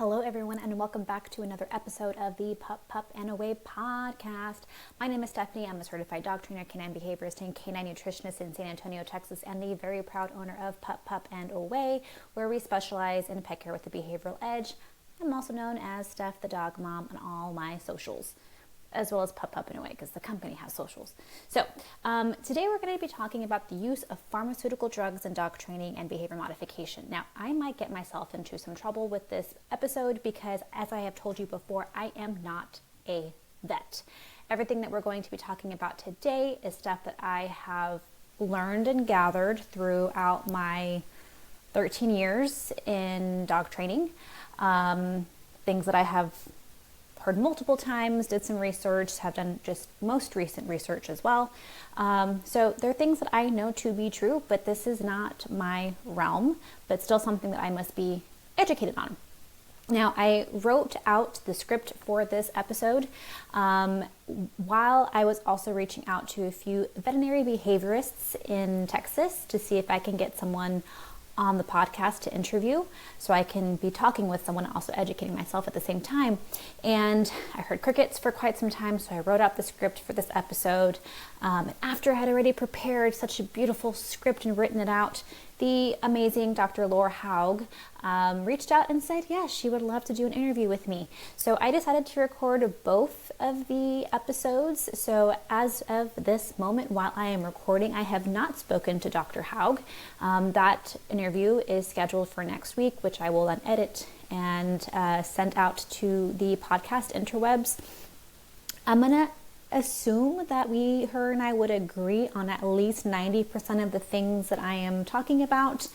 Hello everyone and welcome back to another episode of the Pup and Away podcast. My name is Stephanie. I'm a certified dog trainer, canine behaviorist, and canine nutritionist in San Antonio, Texas, and the very proud owner of Pup and Away, where we specialize in pet care with a behavioral edge. I'm also known as Steph the Dog Mom on all my socials, as well as Pup and Away because the company has socials. So today we're going to be talking about the use of pharmaceutical drugs in dog training and behavior modification. Now, I might get myself into some trouble with this episode because, as I have told you before, I am not a vet. Everything that we're going to be talking about today is stuff that I have learned and gathered throughout my 13 years in dog training. Things that I have heard multiple times, did some research, have done just most recent research as well. So there are things that I know to be true, but this is not my realm, but still something that I must be educated on. Now, I wrote out the script for this episode while I was also reaching out to a few veterinary behaviorists in Texas to see if I can get someone on the podcast to interview, so I can be talking with someone, also educating myself at the same time. And I heard crickets for quite some time, so I wrote out the script for this episode. And after I had already prepared such a beautiful script and written it out, the amazing Dr. Laura Haug reached out and said, yes, she would love to do an interview with me. So I decided to record both of the episodes. So as of this moment, while I am recording, I have not spoken to Dr. Haug. That interview is scheduled for next week, which I will then edit and send out to the podcast interwebs. I'm going to assume that her and I would agree on at least 90% of the things that I am talking about,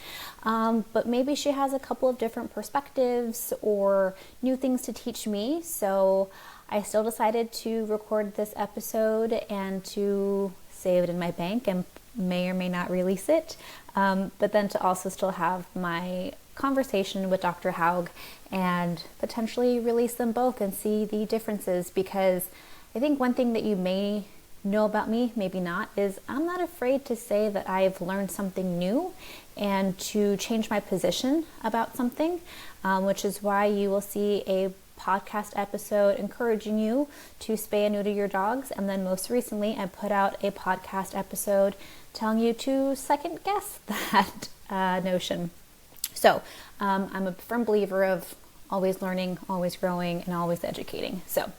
but maybe she has a couple of different perspectives or new things to teach me. So I still decided to record this episode and to save it in my bank and may or may not release it, but then to also still have my conversation with Dr. Haug and potentially release them both and see the differences, because I think one thing that you may know about me, maybe not, is I'm not afraid to say that I've learned something new and to change my position about something, which is why you will see a podcast episode encouraging you to spay and neuter your dogs. And then most recently, I put out a podcast episode telling you to second guess that notion. So I'm a firm believer of always learning, always growing, and always educating. So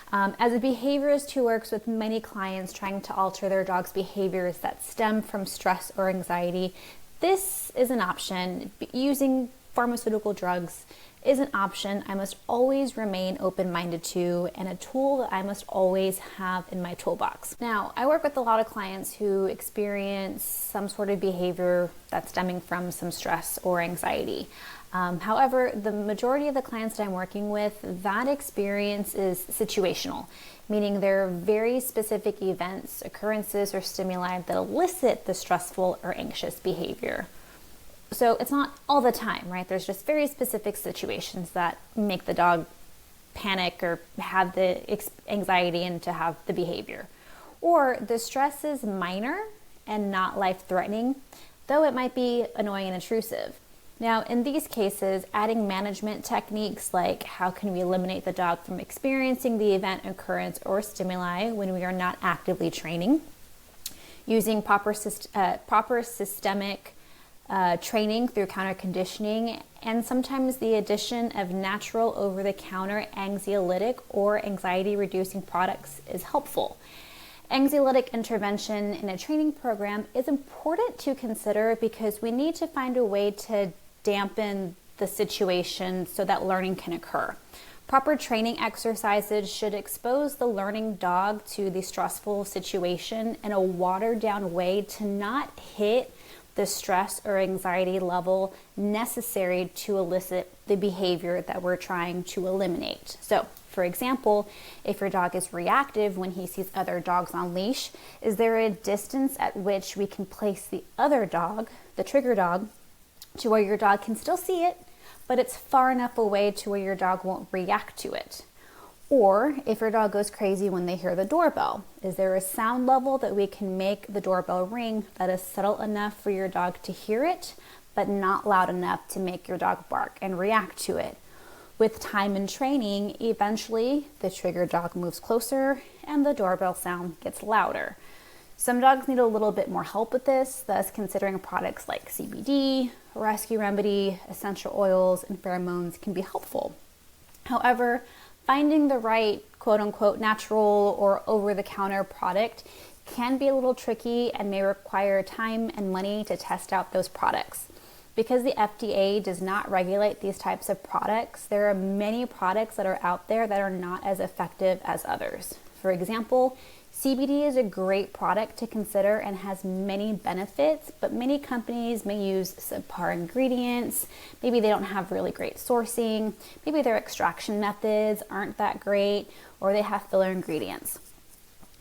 as a behaviorist who works with many clients trying to alter their dog's behaviors that stem from stress or anxiety, this is an option. Using pharmaceutical drugs is an option I must always remain open-minded to, and a tool that I must always have in my toolbox. Now, I work with a lot of clients who experience some sort of behavior that's stemming from some stress or anxiety. However, the majority of the clients that I'm working with, that experience is situational, meaning there are very specific events, occurrences, or stimuli that elicit the stressful or anxious behavior. So it's not all the time, right? There's just very specific situations that make the dog panic or have the anxiety and to have the behavior. Or the stress is minor and not life-threatening, though it might be annoying and intrusive. Now, in these cases, adding management techniques like how can we eliminate the dog from experiencing the event, occurrence, or stimuli when we are not actively training, using proper systemic training through counter conditioning, and sometimes the addition of natural over-the-counter anxiolytic or anxiety-reducing products is helpful. Anxiolytic intervention in a training program is important to consider because we need to find a way to dampen the situation so that learning can occur. Proper training exercises should expose the learning dog to the stressful situation in a watered-down way to not hit the stress or anxiety level necessary to elicit the behavior that we're trying to eliminate. So, for example, if your dog is reactive when he sees other dogs on leash, is there a distance at which we can place the other dog, the trigger dog, to where your dog can still see it, but it's far enough away to where your dog won't react to it? Or if your dog goes crazy when they hear the doorbell, is there a sound level that we can make the doorbell ring that is subtle enough for your dog to hear it, but not loud enough to make your dog bark and react to it? With time and training, eventually the trigger dog moves closer and the doorbell sound gets louder. Some dogs need a little bit more help with this, thus considering products like CBD, rescue remedy, essential oils, and pheromones can be helpful. However, finding the right quote-unquote natural or over-the-counter product can be a little tricky and may require time and money to test out those products. Because the FDA does not regulate these types of products, there are many products that are out there that are not as effective as others. For example, CBD is a great product to consider and has many benefits, but many companies may use subpar ingredients. Maybe they don't have really great sourcing. Maybe their extraction methods aren't that great, or they have filler ingredients.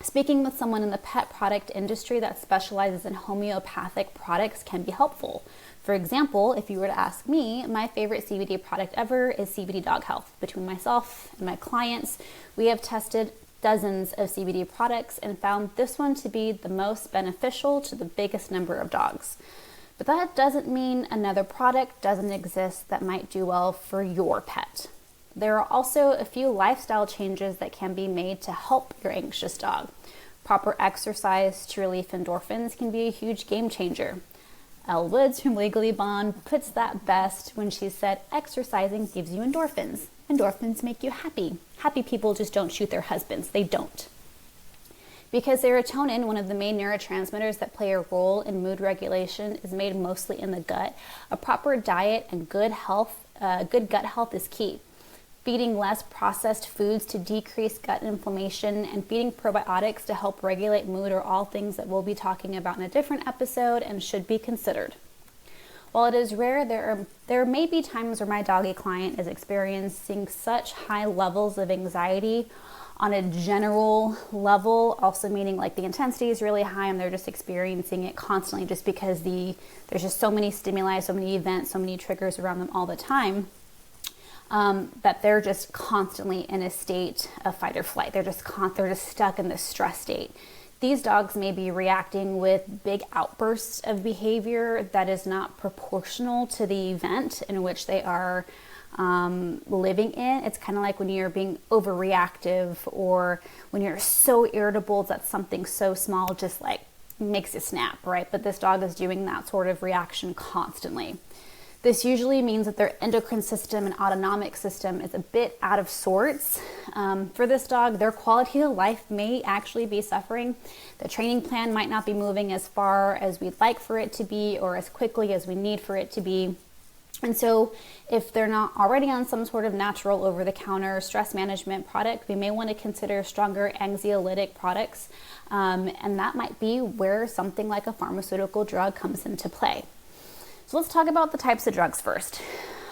Speaking with someone in the pet product industry that specializes in homeopathic products can be helpful. For example, if you were to ask me, my favorite CBD product ever is CBD Dog Health. Between myself and my clients, we have tested dozens of CBD products and found this one to be the most beneficial to the biggest number of dogs. But that doesn't mean another product doesn't exist that might do well for your pet. There are also a few lifestyle changes that can be made to help your anxious dog. Proper exercise to relieve endorphins can be a huge game changer. Elle Woods from Legally Bond puts that best when she said, exercising gives you endorphins. Endorphins make you happy. Happy people just don't shoot their husbands. They don't. Because serotonin, one of the main neurotransmitters that play a role in mood regulation, is made mostly in the gut, a proper diet and good gut health is key. Feeding less processed foods to decrease gut inflammation and feeding probiotics to help regulate mood are all things that we'll be talking about in a different episode and should be considered. While it is rare, there may be times where my doggy client is experiencing such high levels of anxiety on a general level, also meaning like the intensity is really high and they're just experiencing it constantly just because there's just so many stimuli, so many events, so many triggers around them all the time. That they're just constantly in a state of fight or flight. They're just stuck in this stress state. These dogs may be reacting with big outbursts of behavior that is not proportional to the event in which they are living in. It's kind of like when you're being overreactive or when you're so irritable that something so small just like makes you snap, right? But this dog is doing that sort of reaction constantly. This usually means that their endocrine system and autonomic system is a bit out of sorts. For this dog, their quality of life may actually be suffering. The training plan might not be moving as far as we'd like for it to be or as quickly as we need for it to be. And so if they're not already on some sort of natural over-the-counter stress management product, we may want to consider stronger anxiolytic products. And that might be where something like a pharmaceutical drug comes into play. So let's talk about the types of drugs first.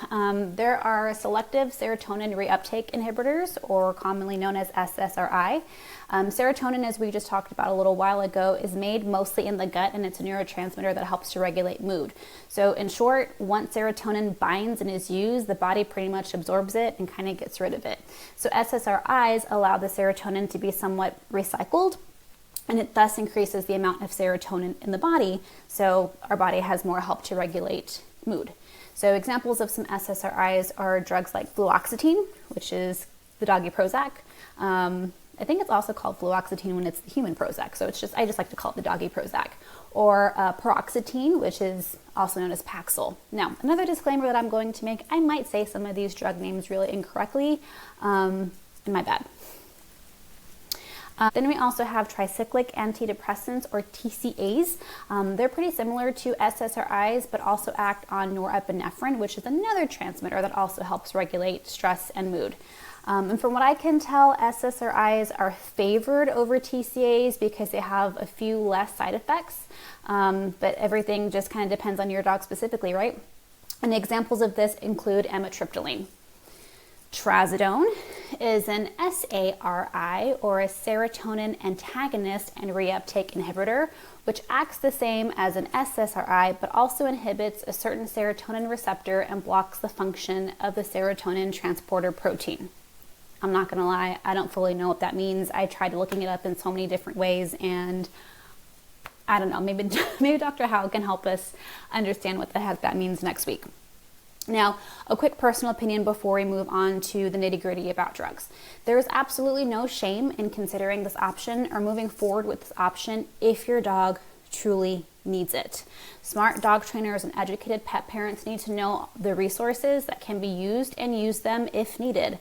There are selective serotonin reuptake inhibitors, or commonly known as SSRI. Serotonin, as we just talked about a little while ago, is made mostly in the gut, and it's a neurotransmitter that helps to regulate mood. So in short, once serotonin binds and is used, the body pretty much absorbs it and kind of gets rid of it. So SSRIs allow the serotonin to be somewhat recycled, and it thus increases the amount of serotonin in the body, so our body has more help to regulate mood. So examples of some SSRIs are drugs like fluoxetine, which is the doggy Prozac. I think it's also called fluoxetine when it's the human Prozac, so I just like to call it the doggy Prozac. Or paroxetine, which is also known as Paxil. Now, another disclaimer that I'm going to make, I might say some of these drug names really incorrectly, and my bad. Then we also have tricyclic antidepressants, or TCAs. They're pretty similar to SSRIs, but also act on norepinephrine, which is another transmitter that also helps regulate stress and mood. And from what I can tell, SSRIs are favored over TCAs because they have a few less side effects, but everything just kind of depends on your dog specifically, right? And examples of this include amitriptyline. Trazadone is an SARI, or a serotonin antagonist and reuptake inhibitor, which acts the same as an SSRI, but also inhibits a certain serotonin receptor and blocks the function of the serotonin transporter protein. I'm not going to lie, I don't fully know what that means. I tried looking it up in so many different ways, and I don't know, maybe Dr. Howe can help us understand what the heck that means next week. Now, a quick personal opinion before we move on to the nitty-gritty about drugs. There is absolutely no shame in considering this option or moving forward with this option if your dog truly needs it. Smart dog trainers and educated pet parents need to know the resources that can be used and use them if needed.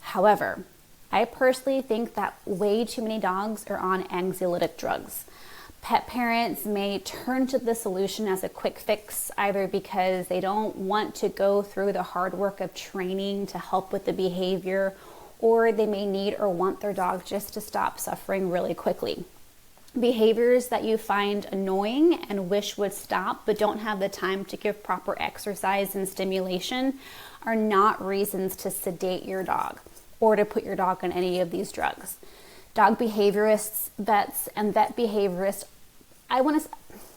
However, I personally think that way too many dogs are on anxiolytic drugs. Pet parents may turn to the solution as a quick fix, either because they don't want to go through the hard work of training to help with the behavior, or they may need or want their dog just to stop suffering really quickly. Behaviors that you find annoying and wish would stop but don't have the time to give proper exercise and stimulation are not reasons to sedate your dog or to put your dog on any of these drugs. Dog behaviorists, vets, and vet behaviorists,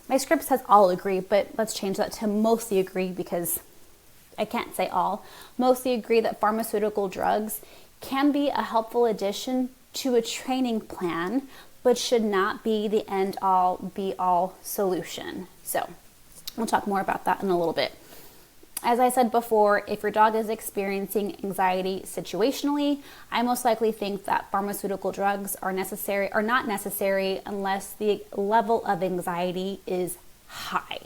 my script says all agree, but let's change that to mostly agree because I can't say all. Mostly agree that pharmaceutical drugs can be a helpful addition to a training plan, but should not be the end-all, be-all solution. So we'll talk more about that in a little bit. As I said before, if your dog is experiencing anxiety situationally, I most likely think that pharmaceutical drugs are not necessary unless the level of anxiety is high.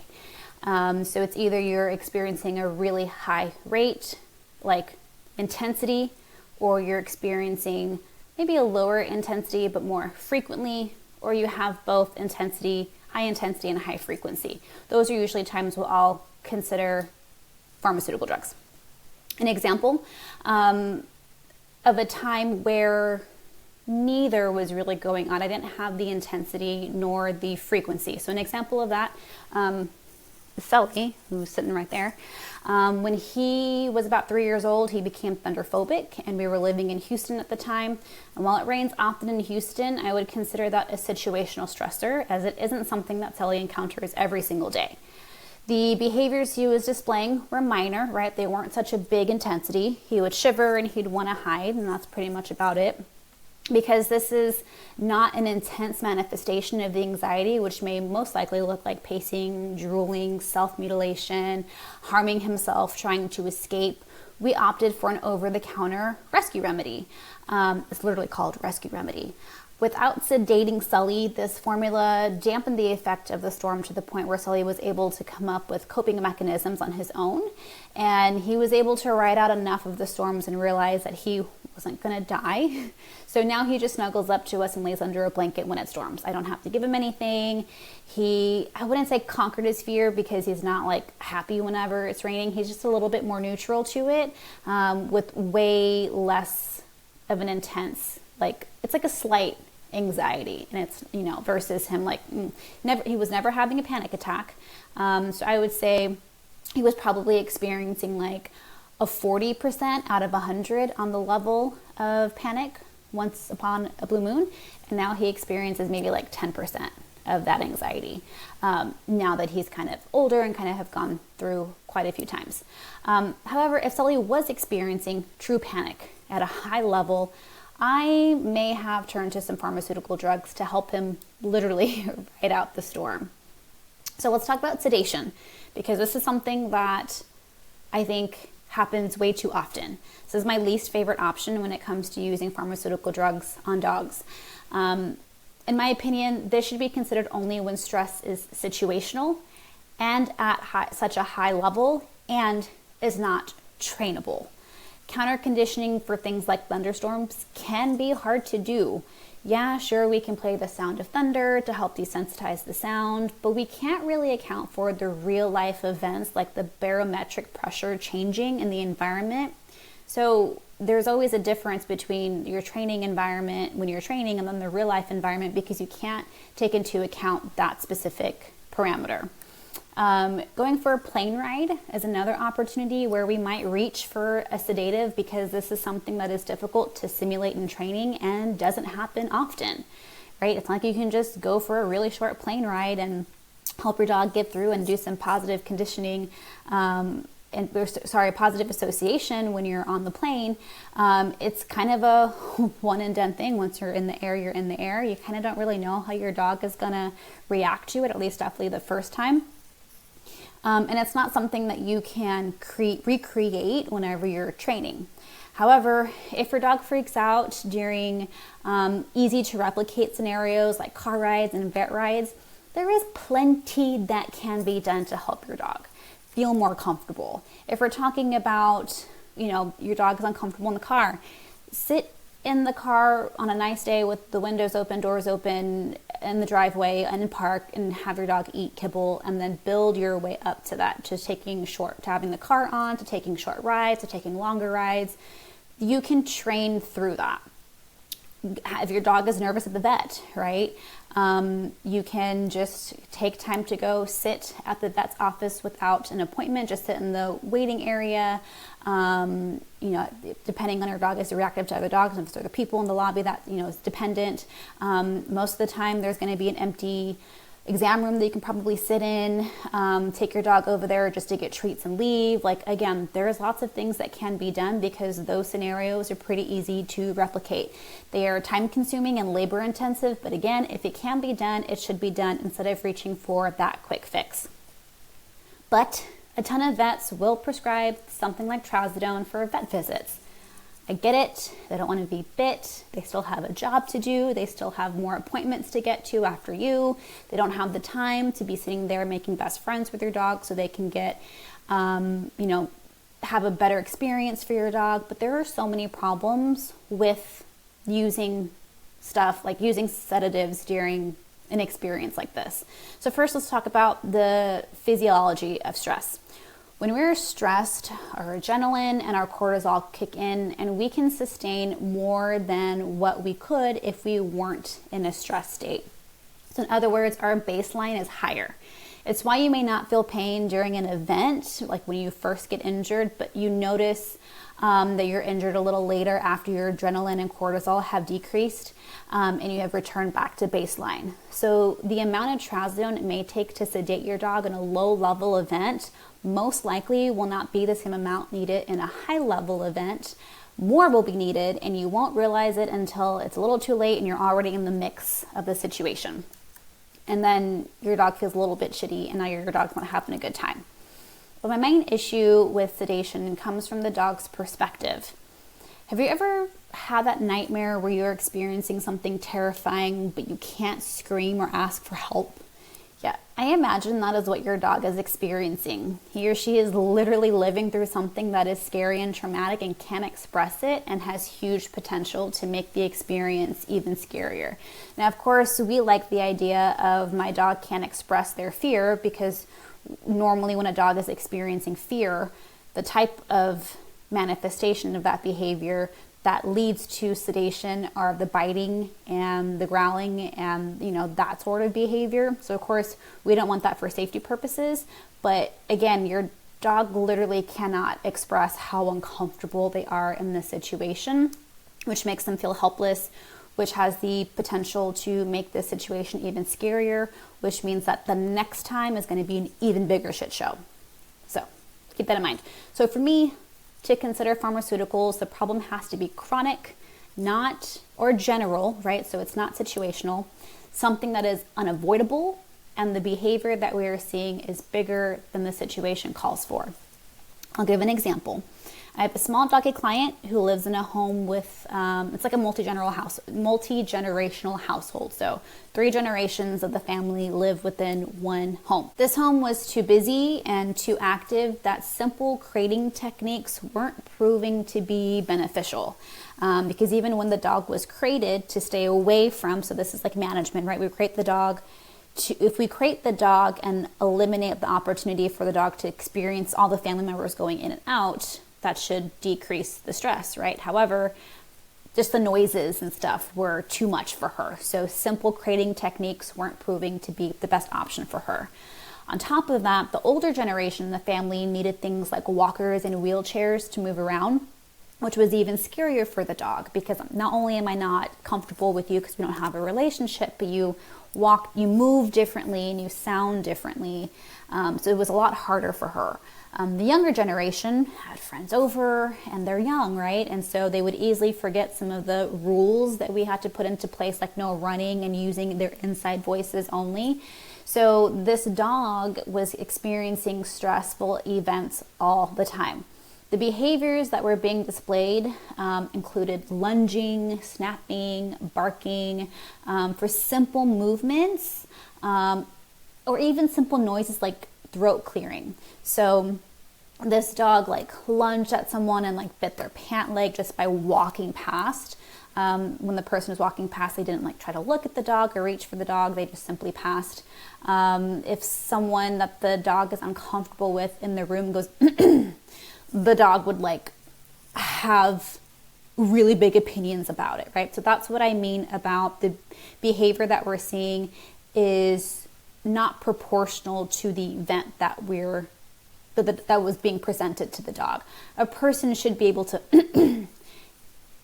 So it's either you're experiencing a really high rate, like intensity, or you're experiencing maybe a lower intensity but more frequently, or you have both high intensity and high frequency. Those are usually times we'll all consider pharmaceutical drugs. An example of a time where neither was really going on. I didn't have the intensity nor the frequency. So an example of that, Sully, who's sitting right there, when he was about 3 years old, he became thunderphobic, and we were living in Houston at the time. And while it rains often in Houston, I would consider that a situational stressor, as it isn't something that Sully encounters every single day. The behaviors he was displaying were minor, right? They weren't such a big intensity. He would shiver and he'd want to hide, and that's pretty much about it. Because this is not an intense manifestation of the anxiety, which may most likely look like pacing, drooling, self-mutilation, harming himself, trying to escape, we opted for an over-the-counter rescue remedy. It's literally called rescue remedy. Without sedating Sully, this formula dampened the effect of the storm to the point where Sully was able to come up with coping mechanisms on his own. And he was able to ride out enough of the storms and realize that he wasn't going to die. So now he just snuggles up to us and lays under a blanket when it storms. I don't have to give him anything. I wouldn't say conquered his fear because he's not like happy whenever it's raining. He's just a little bit more neutral to it, with way less of an intense, it's like a slight anxiety, and it's, versus him he was never having a panic attack. So I would say he was probably experiencing like a 40% out of 100 on the level of panic once upon a blue moon, and now he experiences maybe like 10% of that anxiety, now that he's kind of older and kind of have gone through quite a few times. However, if Sully was experiencing true panic at a high level, I may have turned to some pharmaceutical drugs to help him literally ride out the storm. So let's talk about sedation, because this is something that I think happens way too often. This is my least favorite option when it comes to using pharmaceutical drugs on dogs. In my opinion, this should be considered only when stress is situational and at such a high level and is not trainable. Counter conditioning for things like thunderstorms can be hard to do. Yeah, sure, we can play the sound of thunder to help desensitize the sound, but we can't really account for the real life events like the barometric pressure changing in the environment. So there's always a difference between your training environment when you're training and then the real life environment, because you can't take into account that specific parameter. Going for a plane ride is another opportunity where we might reach for a sedative, because this is something that is difficult to simulate in training and doesn't happen often, right? It's not like you can just go for a really short plane ride and help your dog get through and do some positive conditioning, positive association when you're on the plane. It's kind of a one and done thing. Once you're in the air, you're in the air. You kind of don't really know how your dog is going to react to it, at least definitely the first time. And it's not something that you can recreate whenever you're training. However, if your dog freaks out during easy to replicate scenarios like car rides and vet rides, there is plenty that can be done to help your dog feel more comfortable. If we're talking about, your dog is uncomfortable in the car, sit in the car on a nice day with the windows open, doors open, in the driveway and park, and have your dog eat kibble, and then build your way up to that, to having the car on, to taking short rides, to taking longer rides. You can train through that. If your dog is nervous at the vet, right? You can just take time to go sit at the vet's office without an appointment, just sit in the waiting area. Depending on your dog is reactive to other dogs, and if there are people in the lobby that, is dependent. Most of the time there's going to be an empty exam room that you can probably sit in, take your dog over there just to get treats and leave. Again, there's lots of things that can be done because those scenarios are pretty easy to replicate. They are time consuming and labor intensive, but again, if it can be done, it should be done instead of reaching for that quick fix. But a ton of vets will prescribe something like Trazadone for vet visits. I get it. They don't want to be bit. They still have a job to do. They still have more appointments to get to after you. They don't have the time to be sitting there making best friends with your dog so they can get, have a better experience for your dog. But there are so many problems with using stuff like using sedatives during an experience like this. So first, let's talk about the physiology of stress. When we're stressed, our adrenaline and our cortisol kick in, and we can sustain more than what we could if we weren't in a stress state. So in other words, our baseline is higher. It's why you may not feel pain during an event, like when you first get injured, but you notice that you're injured a little later after your adrenaline and cortisol have decreased and you have returned back to baseline. So the amount of Trazodone it may take to sedate your dog in a low-level event most likely will not be the same amount needed in a high-level event. More will be needed, and you won't realize it until it's a little too late and you're already in the mix of the situation. And then your dog feels a little bit shitty, and now your dog's not having a good time. But my main issue with sedation comes from the dog's perspective. Have you ever had that nightmare where you're experiencing something terrifying, but you can't scream or ask for help? Yeah, I imagine that is what your dog is experiencing. He or she is literally living through something that is scary and traumatic and can't express it, and has huge potential to make the experience even scarier. Now, of course, we like the idea of my dog can't express their fear, because normally when a dog is experiencing fear, the type of manifestation of that behavior that leads to sedation are the biting and the growling and, that sort of behavior. So of course, we don't want that for safety purposes. But again, your dog literally cannot express how uncomfortable they are in this situation, which makes them feel helpless, which has the potential to make this situation even scarier, which means that the next time is going to be an even bigger shit show. So keep that in mind. So for me, to consider pharmaceuticals, the problem has to be chronic, or general, right? So it's not situational, something that is unavoidable, and the behavior that we are seeing is bigger than the situation calls for. I'll give an example. I have a small doggy client who lives in a home with, it's like a multi-generational household. So 3 generations of the family live within one home. This home was too busy and too active that simple crating techniques weren't proving to be beneficial. Because even when the dog was crated to stay away from, so this is like management, right? We crate the dog. If we crate the dog and eliminate the opportunity for the dog to experience all the family members going in and out, that should decrease the stress, right? However, just the noises and stuff were too much for her. So simple crating techniques weren't proving to be the best option for her. On top of that, the older generation in the family needed things like walkers and wheelchairs to move around, which was even scarier for the dog, because not only am I not comfortable with you because we don't have a relationship, but you move differently and you sound differently. So it was a lot harder for her. The younger generation had friends over and they're young, right? And so they would easily forget some of the rules that we had to put into place, like no running and using their inside voices only. So this dog was experiencing stressful events all the time. The behaviors that were being displayed included lunging, snapping, barking, for simple movements, or even simple noises like throat clearing. So this dog like lunged at someone and like bit their pant leg just by walking past. When the person was walking past, they didn't like try to look at the dog or reach for the dog. They just simply passed. If someone that the dog is uncomfortable with in the room goes, the dog would like have really big opinions about it, right? So that's what I mean about the behavior that we're seeing is not proportional to the event that that was being presented to the dog. A person should be able to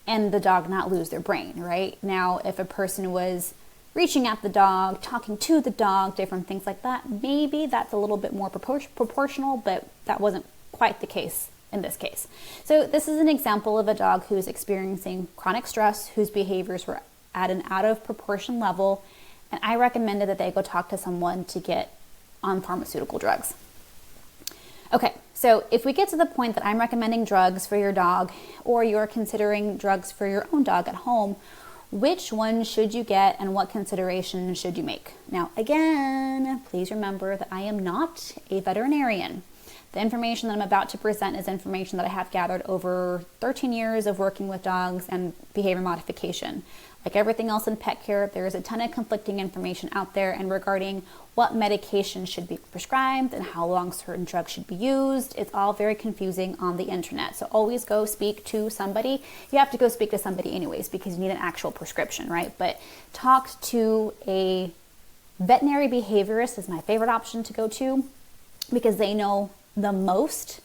and the dog not lose their brain, right? Now, if a person was reaching at the dog, talking to the dog, different things like that, maybe that's a little bit more proportional, but that wasn't quite the case in this case. So this is an example of a dog who's experiencing chronic stress, whose behaviors were at an out of proportion level, and I recommended that they go talk to someone to get on pharmaceutical drugs. Okay, so if we get to the point that I'm recommending drugs for your dog, or you're considering drugs for your own dog at home, which one should you get and what considerations should you make? Now, again, please remember that I am not a veterinarian. The information that I'm about to present is information that I have gathered over 13 years of working with dogs and behavior modification. Like everything else in pet care, there's a ton of conflicting information out there and regarding what medication should be prescribed and how long certain drugs should be used. It's all very confusing on the internet. So always go speak to somebody. You have to go speak to somebody anyways because you need an actual prescription, right? But talk to a veterinary behaviorist is my favorite option to go to because they know the most.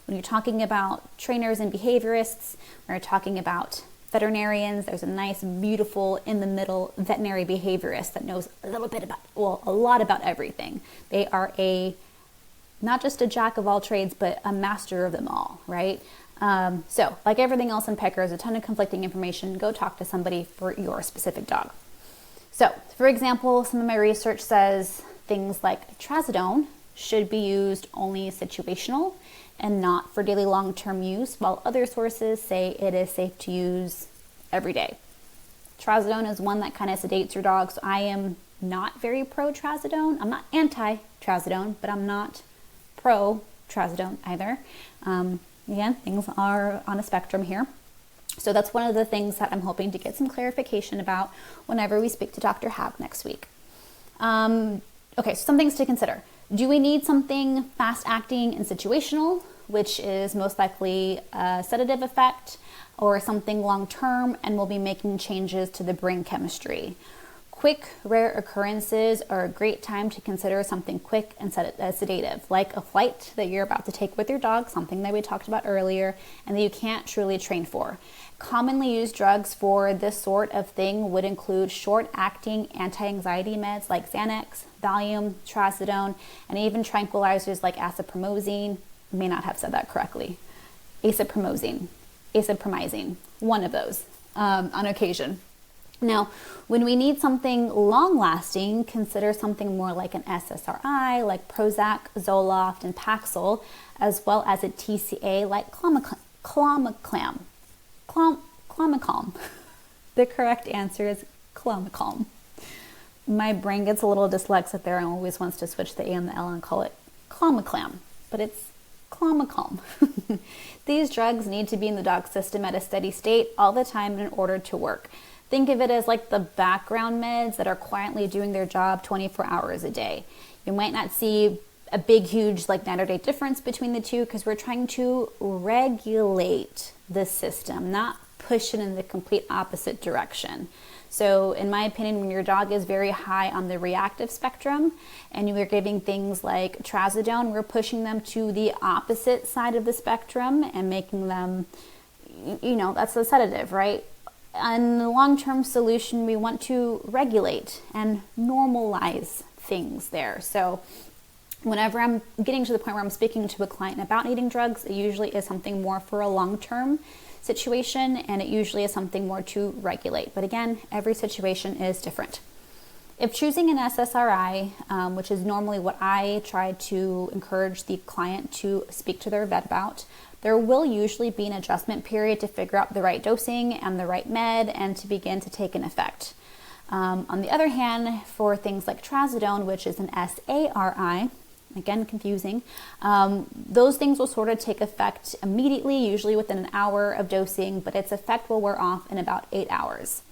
When you're talking about trainers and behaviorists, when you're talking about veterinarians, there's a nice, beautiful, in the middle veterinary behaviorist that knows a lot about everything. They are not just a jack of all trades, but a master of them all, right? So like everything else in pet care, there's a ton of conflicting information. Go talk to somebody for your specific dog. So for example, some of my research says things like Trazadone should be used only situational and not for daily long-term use, while other sources say it is safe to use every day. Trazadone is one that kind of sedates your dog, so I am not very pro-Trazadone. I'm not anti-Trazadone, but I'm not pro-Trazadone either. Again, things are on a spectrum here. So that's one of the things that I'm hoping to get some clarification about whenever we speak to Dr. Hab next week. Okay, so some things to consider. Do we need something fast-acting and situational, which is most likely a sedative effect, or something long-term and we'll be making changes to the brain chemistry? Quick, rare occurrences are a great time to consider something quick and sedative, like a flight that you're about to take with your dog, something that we talked about earlier, and that you can't truly train for. Commonly used drugs for this sort of thing would include short-acting anti-anxiety meds like Xanax, Valium, Trazodone, and even tranquilizers like acepromazine. May not have said that correctly. Acepromazine, one of those on occasion. Now, when we need something long-lasting, consider something more like an SSRI, like Prozac, Zoloft, and Paxil, as well as a TCA like Clomicalm. The correct answer is Clomicalm. My brain gets a little dyslexic there and always wants to switch the A and the L and call it Clomicalm, but it's Clomicalm. These drugs need to be in the dog system at a steady state all the time in order to work. Think of it as like the background meds that are quietly doing their job 24 hours a day. You might not see a big, huge like night or day difference between the two because we're trying to regulate the system, not push it in the complete opposite direction. So in my opinion, when your dog is very high on the reactive spectrum and you are giving things like Trazodone, we're pushing them to the opposite side of the spectrum and making them, that's a sedative, right? And the long-term solution, we want to regulate and normalize things there. So whenever I'm getting to the point where I'm speaking to a client about needing drugs, it usually is something more for a long-term situation, and it usually is something more to regulate. But again, every situation is different. If choosing an SSRI, which is normally what I try to encourage the client to speak to their vet about, there will usually be an adjustment period to figure out the right dosing and the right med and to begin to take an effect. On the other hand, for things like Trazadone, which is an SARI, again confusing, those things will sort of take effect immediately, usually within an hour of dosing, but its effect will wear off in about 8 hours.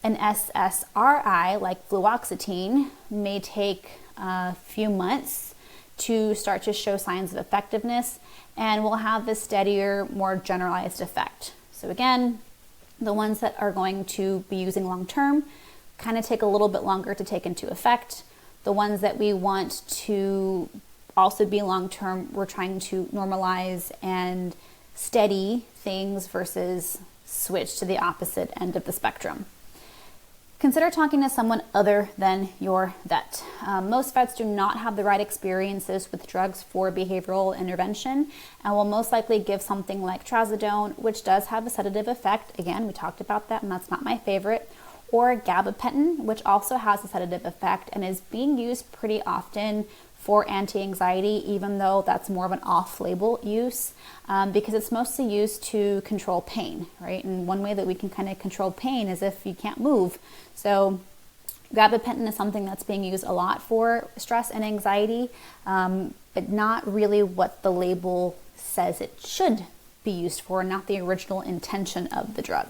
An SSRI, like fluoxetine, may take a few months to start to show signs of effectiveness and will have this steadier, more generalized effect. So again, the ones that are going to be using long term kind of take a little bit longer to take into effect. The ones that we want to also be long term, we're trying to normalize and steady things versus switch to the opposite end of the spectrum. Consider talking to someone other than your vet. Most vets do not have the right experiences with drugs for behavioral intervention and will most likely give something like Trazadone, which does have a sedative effect. Again, we talked about that and that's not my favorite. Or gabapentin, which also has a sedative effect and is being used pretty often for anti-anxiety, even though that's more of an off-label use because it's mostly used to control pain, right? And one way that we can kind of control pain is if you can't move. So gabapentin is something that's being used a lot for stress and anxiety, but not really what the label says it should be used for, not the original intention of the drug.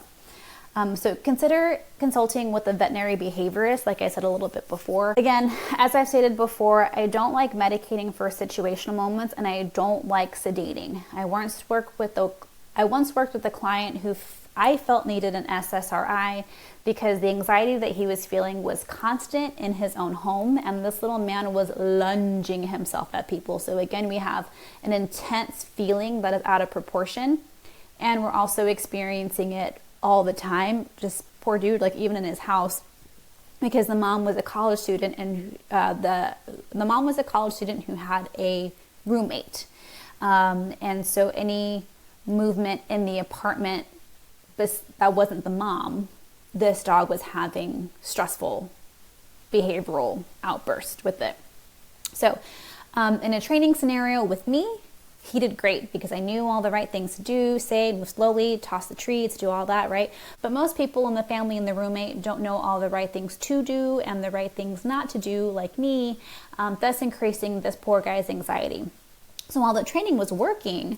So consider consulting with a veterinary behaviorist, like I said a little bit before. Again, as I've stated before, I don't like medicating for situational moments and I don't like sedating. I once worked with a client who I felt needed an SSRI because the anxiety that he was feeling was constant in his own home and this little man was lunging himself at people. So again, we have an intense feeling that is out of proportion and we're also experiencing it all the time. Just poor dude, like even in his house, because the mom was a college student and the mom was a college student who had a roommate. And so any movement in the apartment that wasn't the mom, this dog was having stressful behavioral outburst with it. So in a training scenario with me, he did great because I knew all the right things to do, say, move slowly, toss the treats, do all that, right? But most people in the family and the roommate don't know all the right things to do and the right things not to do, like me, thus increasing this poor guy's anxiety. So while the training was working,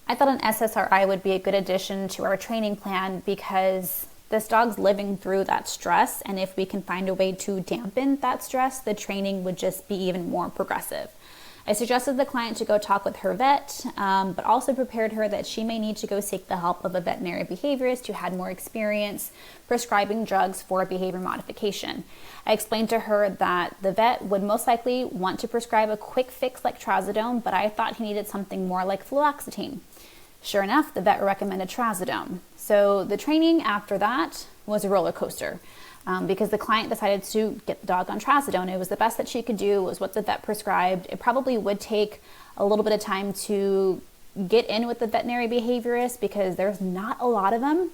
I thought an SSRI would be a good addition to our training plan because this dog's living through that stress, and if we can find a way to dampen that stress, the training would just be even more progressive. I suggested the client to go talk with her vet, but also prepared her that she may need to go seek the help of a veterinary behaviorist who had more experience prescribing drugs for behavior modification. I explained to her that the vet would most likely want to prescribe a quick fix like Trazadone, but I thought he needed something more like fluoxetine. Sure enough, the vet recommended Trazadone. So the training after that was a roller coaster. Because the client decided to get the dog on Trazadone. It was the best that she could do, was what the vet prescribed. It probably would take a little bit of time to get in with the veterinary behaviorist because there's not a lot of them.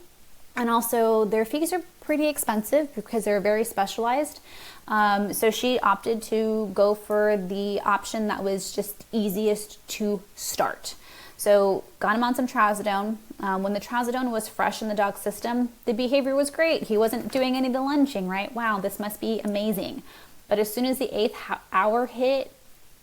And also their fees are pretty expensive because they're very specialized. So she opted to go for the option that was just easiest to start. So got him on some Trazadone. When the Trazadone was fresh in the dog's system, the behavior was great. He wasn't doing any of the lunging, right? Wow, this must be amazing. But as soon as the 8th hour hit,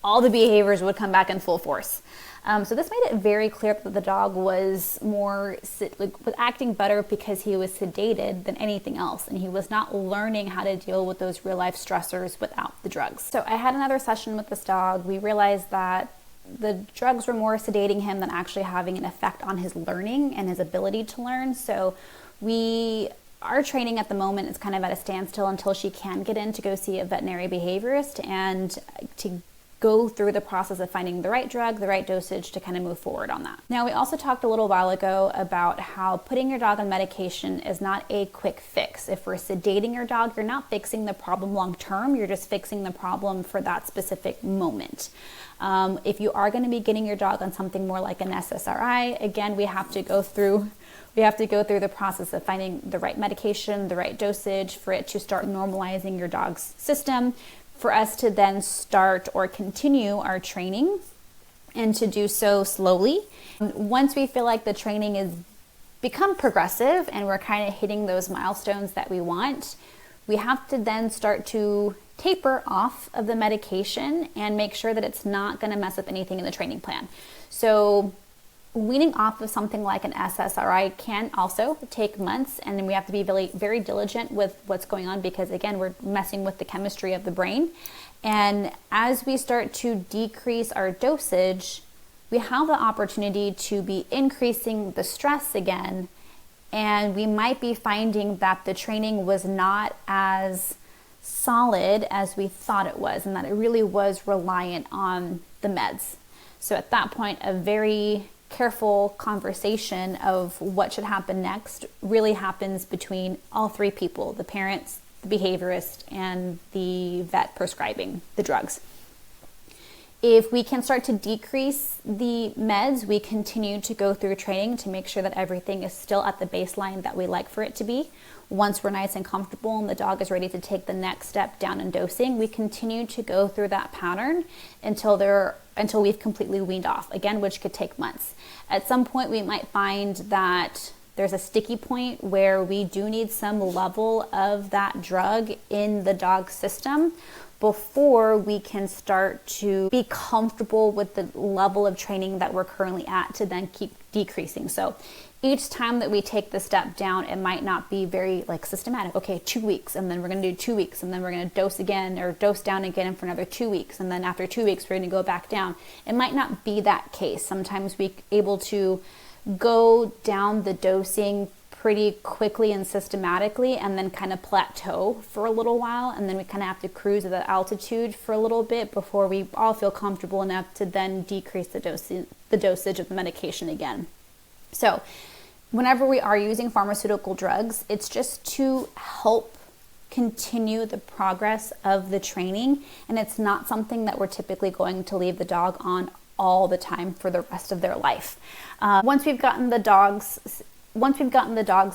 all the behaviors would come back in full force. So this made it very clear that the dog was was acting better because he was sedated than anything else. And he was not learning how to deal with those real life stressors without the drugs. So I had another session with this dog. We realized that the drugs were more sedating him than actually having an effect on his learning and his ability to learn. So our training at the moment is kind of at a standstill until she can get in to go see a veterinary behaviorist and to go through the process of finding the right drug, the right dosage to kind of move forward on that. Now, we also talked a little while ago about how putting your dog on medication is not a quick fix. If we're sedating your dog, you're not fixing the problem long term, you're just fixing the problem for that specific moment. If you are going to be getting your dog on something more like an SSRI, again, we have to go through the process of finding the right medication, the right dosage for it to start normalizing your dog's system, for us to then start or continue our training, and to do so slowly. Once we feel like the training is become progressive and we're kind of hitting those milestones that we want, we have to then start to taper off of the medication and make sure that it's not going to mess up anything in the training plan. So weaning off of something like an SSRI can also take months, and then we have to be very, very diligent with what's going on, because again, we're messing with the chemistry of the brain. And as we start to decrease our dosage, we have the opportunity to be increasing the stress again, and we might be finding that the training was not as solid as we thought it was, and that it really was reliant on the meds. So at that point, a very careful conversation of what should happen next really happens between all three people: the parents, the behaviorist, and the vet prescribing the drugs. If we can start to decrease the meds, we continue to go through training to make sure that everything is still at the baseline that we like for it to be. Once we're nice and comfortable and the dog is ready to take the next step down in dosing, we continue to go through that pattern until we've completely weaned off, again, which could take months. At some point, we might find that there's a sticky point where we do need some level of that drug in the dog's system before we can start to be comfortable with the level of training that we're currently at to then keep decreasing. So each time that we take the step down, it might not be very systematic. Okay, 2 weeks, and then we're going to do 2 weeks, and then we're going to dose again or dose down again for another 2 weeks. And then after 2 weeks, we're going to go back down. It might not be that case. Sometimes we're able to go down the dosing pretty quickly and systematically, and then kind of plateau for a little while, and then we kind of have to cruise at that altitude for a little bit before we all feel comfortable enough to then decrease the dosage of the medication again. So whenever we are using pharmaceutical drugs, it's just to help continue the progress of the training, and it's not something that we're typically going to leave the dog on all the time for the rest of their life. Once we've gotten the dog's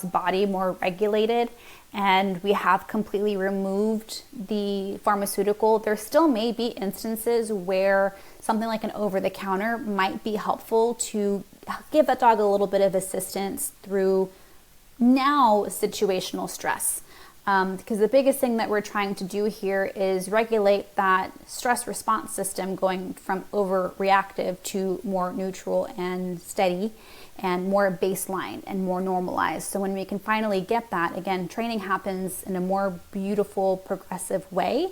body more regulated and we have completely removed the pharmaceutical, there still may be instances where something like an over-the-counter might be helpful to give that dog a little bit of assistance through now situational stress. Because the biggest thing that we're trying to do here is regulate that stress response system, going from overreactive to more neutral and steady and more baseline and more normalized. So when we can finally get that, again, training happens in a more beautiful, progressive way.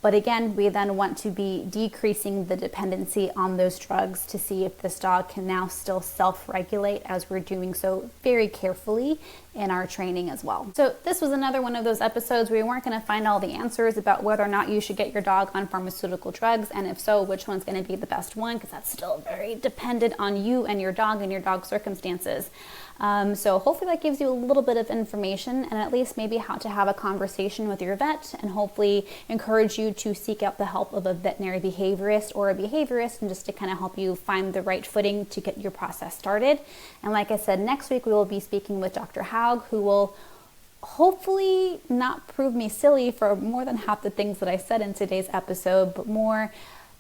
But again, we then want to be decreasing the dependency on those drugs to see if this dog can now still self-regulate, as we're doing so very carefully in our training as well. So this was another one of those episodes where we weren't going to find all the answers about whether or not you should get your dog on pharmaceutical drugs, and if so, which one's going to be the best one, because that's still very dependent on you and your dog's circumstances. So hopefully that gives you a little bit of information, and at least maybe how to have a conversation with your vet, and hopefully encourage you to seek out the help of a veterinary behaviorist or a behaviorist, and just to kind of help you find the right footing to get your process started. And like I said, next week we will be speaking with Dr. Haug, who will hopefully not prove me silly for more than half the things that I said in today's episode, but more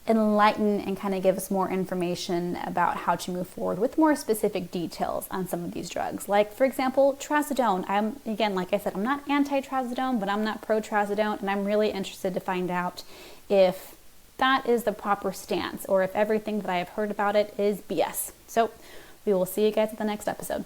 enlighten and kind of give us more information about how to move forward with more specific details on some of these drugs. Like, for example, Trazadone. Again, like I said, I'm not anti-Trazadone, but I'm not pro-Trazadone, and I'm really interested to find out if that is the proper stance, or if everything that I have heard about it is BS. So we will see you guys at the next episode.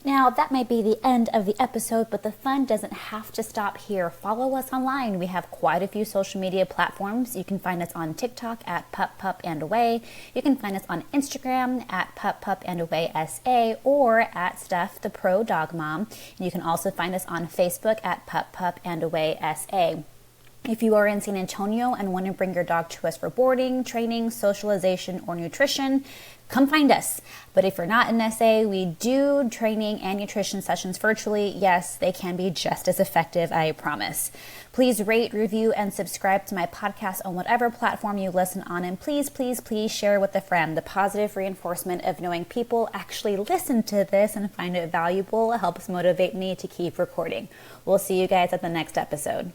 Now, that might be the end of the episode, but the fun doesn't have to stop here. Follow us online. We have quite a few social media platforms. You can find us on TikTok at Pup Pup and Away. You can find us on Instagram at Pup Pup and Away SA, or at Steph the Pro Dog Mom. And you can also find us on Facebook at Pup Pup and Away SA. If you are in San Antonio and want to bring your dog to us for boarding, training, socialization, or nutrition, come find us. But if you're not in SA, we do training and nutrition sessions virtually. Yes, they can be just as effective, I promise. Please rate, review, and subscribe to my podcast on whatever platform you listen on. And please, please, please share with a friend. The positive reinforcement of knowing people actually listen to this and find it valuable helps motivate me to keep recording. We'll see you guys at the next episode.